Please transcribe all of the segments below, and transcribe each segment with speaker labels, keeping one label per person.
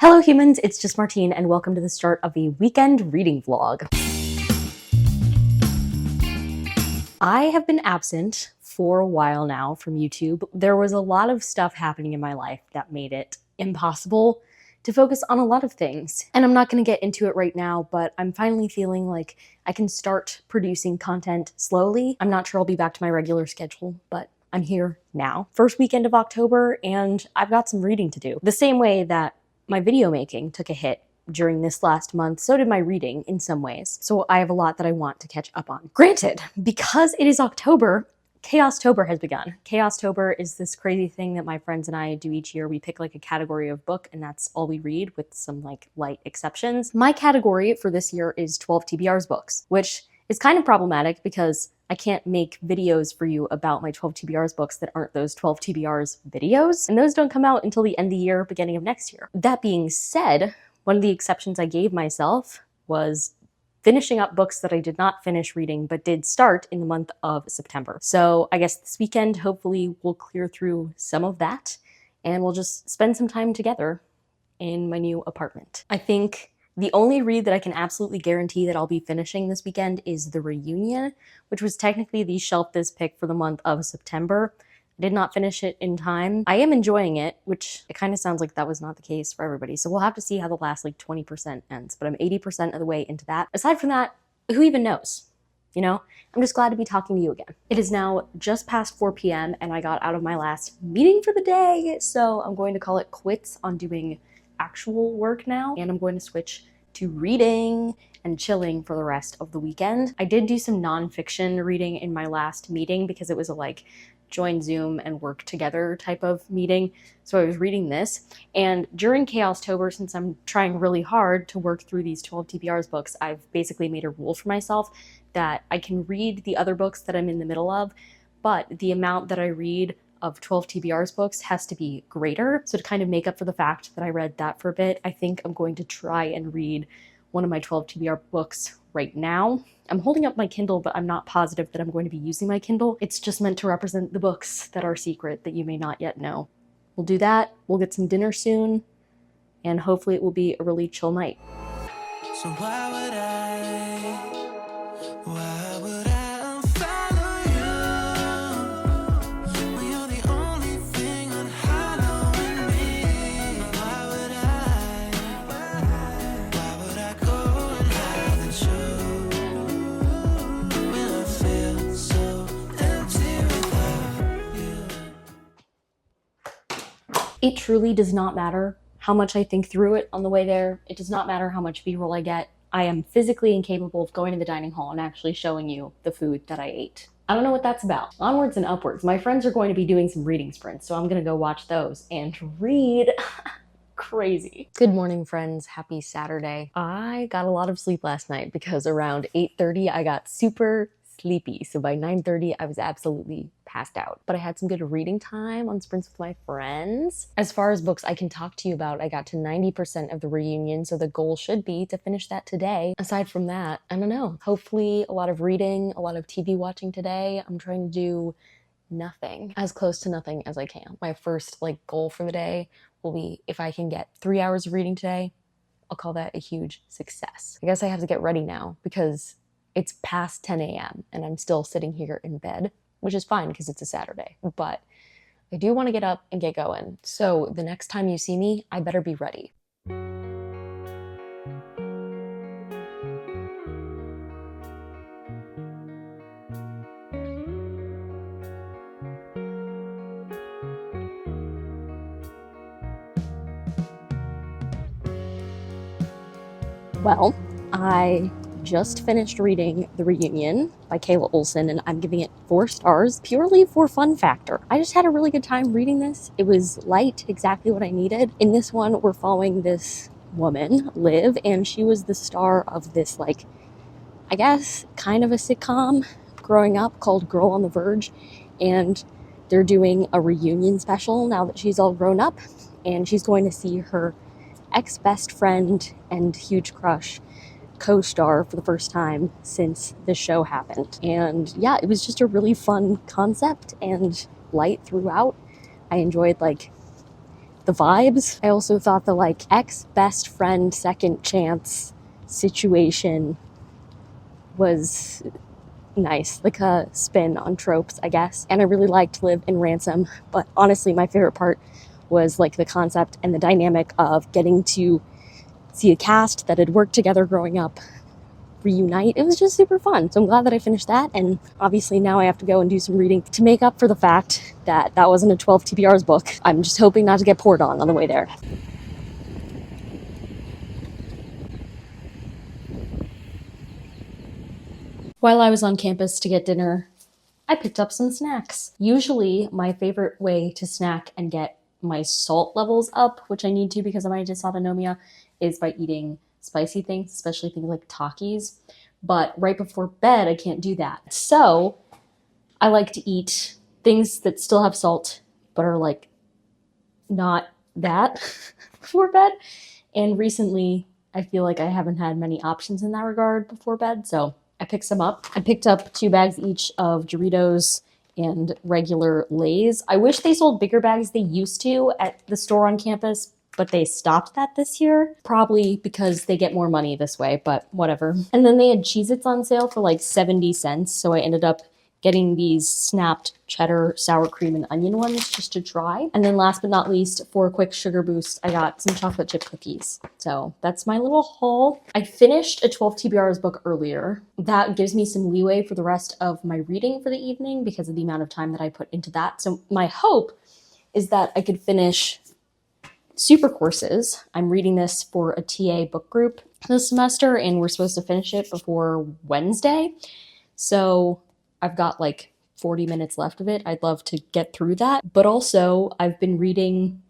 Speaker 1: Hello humans, it's just Martine and welcome to the start of a weekend reading vlog. I have been absent for a while now from YouTube. There was a lot of stuff happening in my life that made it impossible to focus on a lot of things. And I'm not gonna get into it right now, but I'm finally feeling like I can start producing content slowly. I'm not sure I'll be back to my regular schedule, but I'm here now. First weekend of October, and I've got some reading to do. The same way that my video making took a hit during this last month, so did my reading in some ways. So I have a lot that I want to catch up on. Granted, because it is October, Chaostober has begun. Chaostober is this crazy thing that my friends and I do each year. We pick like a category of book and that's all we read with some like light exceptions. My category for this year is 12 TBR's books, which is kind of problematic because I can't make videos for you about my 12 TBR's books that aren't those 12 TBR's videos, and those don't come out until the end of the year, beginning of next year. That being said, one of the exceptions I gave myself was finishing up books that I did not finish reading but did start in the month of September. So I guess this weekend, hopefully we'll clear through some of that and we'll just spend some time together in my new apartment. I think the only read that I can absolutely guarantee that I'll be finishing this weekend is The Reunion, which was technically the Shelf This pick for the month of September. I did not finish it in time. I am enjoying it, which it kind of sounds like that was not the case for everybody. So we'll have to see how the last like 20% ends, but I'm 80% of the way into that. Aside from that, who even knows? You know, I'm just glad to be talking to you again. It is now just past 4 p.m. and I got out of my last meeting for the day. So I'm going to call it quits on doing actual work now, and I'm going to switch to reading and chilling for the rest of the weekend. I did do some nonfiction reading in my last meeting because it was a like join Zoom and work together type of meeting. So I was reading this, and during Chaostober, since I'm trying really hard to work through these 12 TBR's books, I've basically made a rule for myself that I can read the other books that I'm in the middle of, but the amount that I read of 12 TBR's books has to be greater. So to kind of make up for the fact that I read that for a bit, I think I'm going to try and read one of my 12 TBR books right now. I'm holding up my Kindle, but I'm not positive that I'm going to be using my Kindle. It's just meant to represent the books that are secret that you may not yet know. We'll do that, we'll get some dinner soon, and hopefully it will be a really chill night.
Speaker 2: So why would I
Speaker 1: It truly does not matter how much I think through it on the way there. It does not matter how much B-roll I get. I am physically incapable of going to the dining hall and actually showing you the food that I ate. I don't know what that's about. Onwards and upwards. My friends are going to be doing some reading sprints, so I'm gonna go watch those and read. Crazy. Good morning, friends. Happy Saturday. I got a lot of sleep last night because around 8:30 I got super sleepy. So by 9:30 I was absolutely passed out. But I had some good reading time on sprints with my friends. As far as books I can talk to you about, I got to 90% of The Reunion, so the goal should be to finish that today. Aside from that, I don't know. Hopefully a lot of reading, a lot of TV watching today. I'm trying to do nothing, as close to nothing as I can. My first like goal for the day will be if I can get 3 hours of reading today, I'll call that a huge success. I guess I have to get ready now because it's past 10 a.m. and I'm still sitting here in bed, which is fine because it's a Saturday, but I do want to get up and get going. So the next time you see me, I better be ready. Well, I just finished reading The Reunion by Kayla Olson, and I'm giving it 4 stars purely for fun factor. I just had a really good time reading this. It was light, exactly what I needed. In this one, we're following this woman, Liv, and she was the star of this, like, I guess, kind of a sitcom growing up called Girl on the Verge, and they're doing a reunion special now that she's all grown up, and she's going to see her ex-best friend and huge crush co-star for the first time since the show happened. And yeah, it was just a really fun concept and light throughout. I enjoyed like the vibes. I also thought the like ex-best friend second chance situation was nice, like a spin on tropes, I guess. And I really liked Liv and Ransom, but honestly my favorite part was like the concept and the dynamic of getting to see a cast that had worked together growing up reunite. It was just super fun. So I'm glad that I finished that, and obviously now I have to go and do some reading to make up for the fact that that wasn't a 12 TBRs book. I'm just hoping not to get poured on the way there. While I was on campus to get dinner, I picked up some snacks. Usually my favorite way to snack and get my salt levels up, which I need to because of my dysautonomia, is by eating spicy things, especially things like Takis. But right before bed, I can't do that. So I like to eat things that still have salt, but are like not that before bed. And recently, I feel like I haven't had many options in that regard before bed, so I picked some up. I picked up 2 bags each of Doritos and regular Lay's. I wish they sold bigger bags. They used to at the store on campus, but they stopped that this year. Probably because they get more money this way, but whatever. And then they had Cheez-Its on sale for like 70 cents, so I ended up getting these snapped cheddar, sour cream, and onion ones just to try. And then last but not least, for a quick sugar boost, I got some chocolate chip cookies. So that's my little haul. I finished a 12 TBRs book earlier. That gives me some leeway for the rest of my reading for the evening because of the amount of time that I put into that. So my hope is that I could finish Super Courses. I'm reading this for a TA book group this semester, and we're supposed to finish it before Wednesday. So I've got like 40 minutes left of it. I'd love to get through that. But also, I've been reading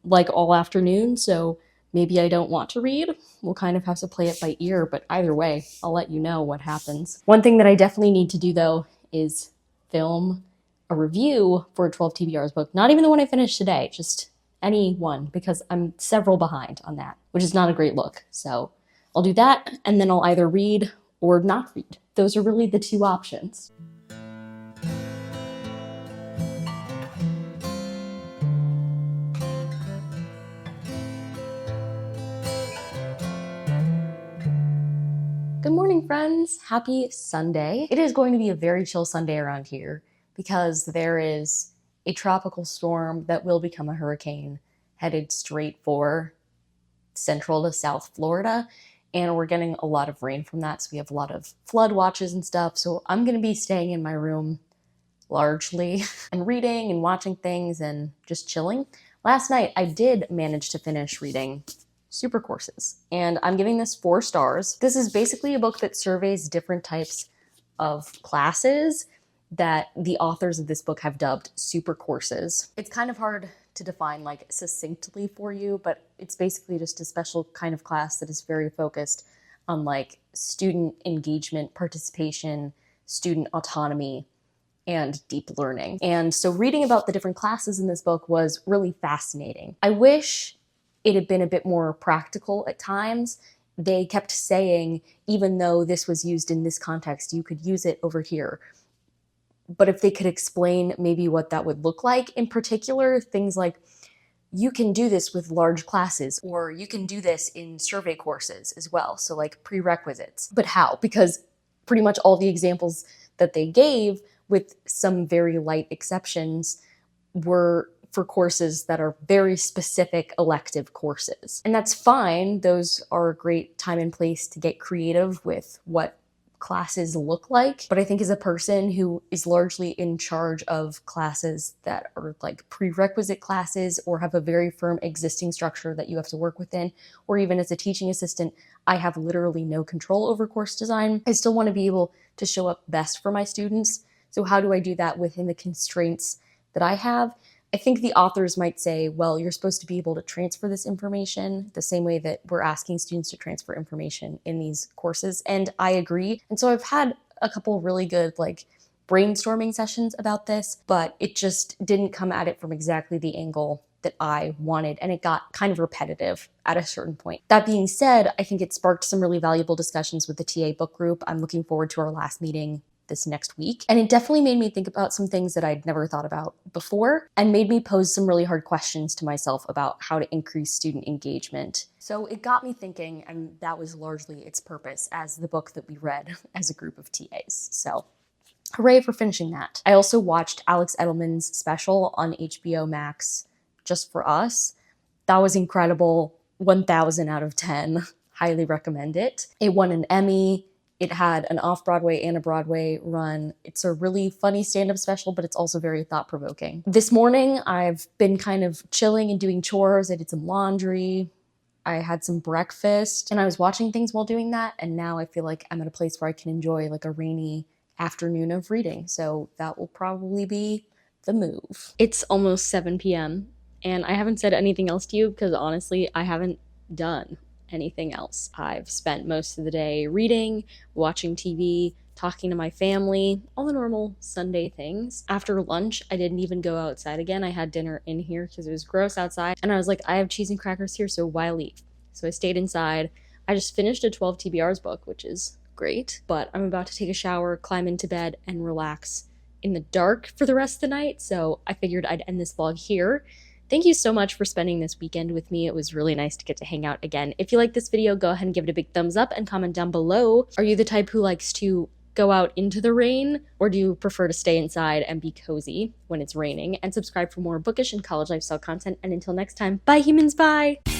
Speaker 1: like all afternoon, so maybe I don't want to read. We'll kind of have to play it by ear, but either way, I'll let you know what happens. One thing that I definitely need to do though is film a review for a 12 TBRs book. Not even the one I finished today, just any one, because I'm several behind on that, which is not a great look. So I'll do that, and then I'll either read or not read. Those are really the 2 options. Good morning, friends. Happy Sunday. It is going to be a very chill Sunday around here because there is a tropical storm that will become a hurricane headed straight for Central to South Florida. And we're getting a lot of rain from that, so we have a lot of flood watches and stuff. So I'm going to be staying in my room largely and reading and watching things and just chilling. Last night, I did manage to finish reading Super Courses, and I'm giving this 4 stars. This is basically a book that surveys different types of classes that the authors of this book have dubbed super courses. It's kind of hard to define like succinctly for you, but it's basically just a special kind of class that is very focused on like student engagement, participation, student autonomy, and deep learning. And so reading about the different classes in this book was really fascinating. I wish it had been a bit more practical at times. They kept saying, even though this was used in this context, you could use it over here. But if they could explain maybe what that would look like, in particular, things like, you can do this with large classes, or you can do this in survey courses as well. So like prerequisites. But how? Because pretty much all the examples that they gave, with some very light exceptions, were for courses that are very specific elective courses. And that's fine. Those are a great time and place to get creative with what classes look like. But I think as a person who is largely in charge of classes that are like prerequisite classes or have a very firm existing structure that you have to work within, or even as a teaching assistant, I have literally no control over course design. I still want to be able to show up best for my students. So how do I do that within the constraints that I have? I think the authors might say, well, you're supposed to be able to transfer this information the same way that we're asking students to transfer information in these courses. And I agree. And so I've had a couple really good like brainstorming sessions about this, but it just didn't come at it from exactly the angle that I wanted. And it got kind of repetitive at a certain point. That being said, I think it sparked some really valuable discussions with the TA book group. I'm looking forward to our last meeting this next week. And it definitely made me think about some things that I'd never thought about before and made me pose some really hard questions to myself about how to increase student engagement. So it got me thinking, and that was largely its purpose as the book that we read as a group of TAs. So hooray for finishing that. I also watched Alex Edelman's special on HBO Max, Just for Us. That was incredible. 1,000 out of 10. Highly recommend it. It won an Emmy. It had an off-Broadway and a Broadway run. It's a really funny stand-up special, but it's also very thought-provoking. This morning, I've been kind of chilling and doing chores. I did some laundry. I had some breakfast, and I was watching things while doing that, and now I feel like I'm at a place where I can enjoy like a rainy afternoon of reading, so that will probably be the move. It's almost 7 p.m. and I haven't said anything else to you because honestly, I haven't done anything else. I've spent most of the day reading, watching TV, talking to my family, all the normal Sunday things. After lunch, I didn't even go outside again. I had dinner in here because it was gross outside, and I was like, I have cheese and crackers here, so why leave? So I stayed inside. I just finished a 12 TBRs book, which is great, but I'm about to take a shower, climb into bed, and relax in the dark for the rest of the night, so I figured I'd end this vlog here. Thank you so much for spending this weekend with me. It was really nice to get to hang out again. If you like this video, go ahead and give it a big thumbs up and comment down below. Are you the type who likes to go out into the rain, or do you prefer to stay inside and be cozy when it's raining? And subscribe for more bookish and college lifestyle content. And until next time, bye humans, bye!